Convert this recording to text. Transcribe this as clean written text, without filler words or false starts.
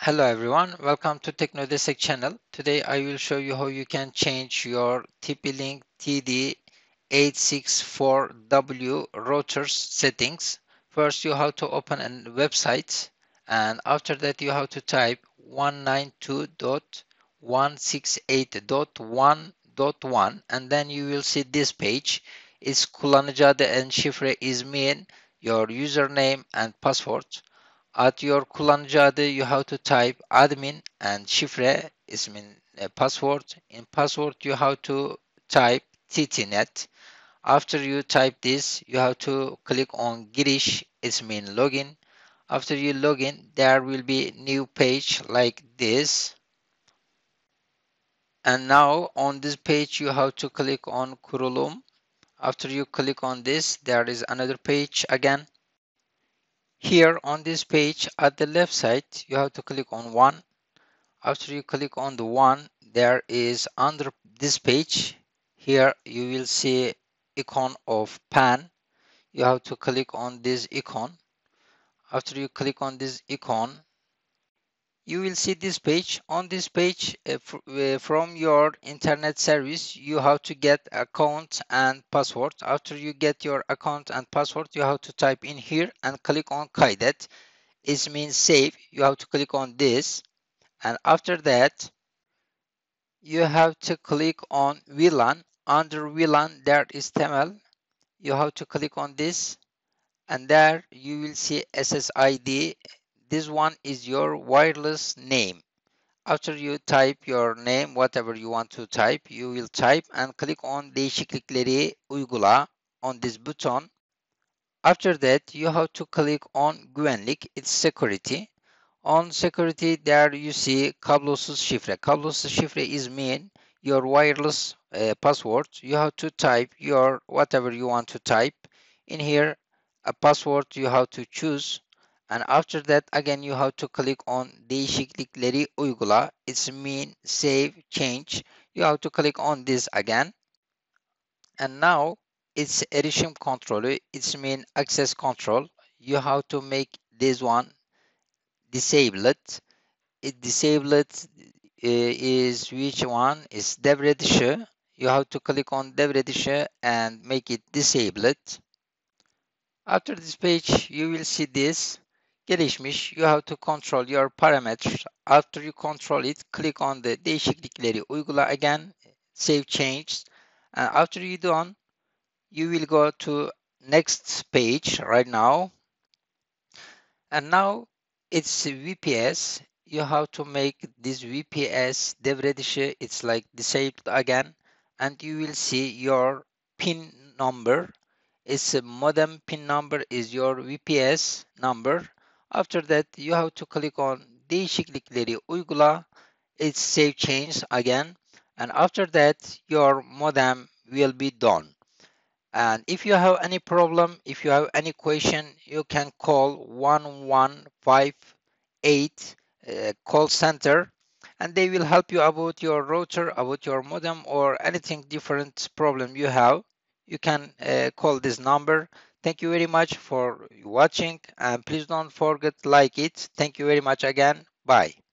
Hello everyone, welcome to TeknoDestek channel. Today I will show you how you can change your Tplink TD864W routers settings. First you have to open a website, and after that you have to type 192.168.1.1, and then you will see this page. Its kullanıcı adı and şifre ismin, your username and password. At your kullanıcı adı you have to type admin and şifre ismin password. In password you have to type ttnet. After you type this you have to click on giriş ismin login. After you login there will be new page like this. And now on this page you have to click on kurulum. After you click on this there is another page again. Here on this page at the left side you have to click on one. After you click on the one, there is under this page, here you will see icon of pan. You have to click on this icon. After you click on this icon, you will see this page. On this page, from your internet service, you have to get account and password. After you get your account and password, you have to type in here and click on kaydet. It means save. You have to click on this, and after that you have to click on VLAN. Under VLAN there is Temel. You have to click on this, and there you will see SSID. This one is your wireless name. After you type your name, whatever you want to type, you will type and click on değişiklikleri uygula on this button. After that you have to click on güvenlik, it's security. On security there you see kablosuz şifre. Kablosuz şifre is mean your wireless password. You have to type your whatever you want to type. In here a password you have to choose, and after that again you have to click on değişiklikleri uygula. It's mean save, change. You have to click on this again, and now it's erişim kontrolü. It's mean access control. You have to make this one disabled. It disabled is which one is devre dışı. You have to click on devre dışı and make it disabled. After this page you will see this gelişmiş. You have to control your parameters. After you control it, click on the değişiklikleri uygula again, save changes, and after you done you will go to next page right now. And now it's VPS. You have to make this VPS devre dışı. It's like disabled again, and you will see your pin number. It's a modem pin number is your VPS number. After that you have to click on değişiklikleri uygula. It's save change again, and after that your modem will be done. And if you have any problem, if you have any question, you can call 1158 call center, and they will help you about your router, about your modem, or anything different problem you have. You can call this number. Thank you very much for watching, and please don't forget like it. Thank you very much again. Bye.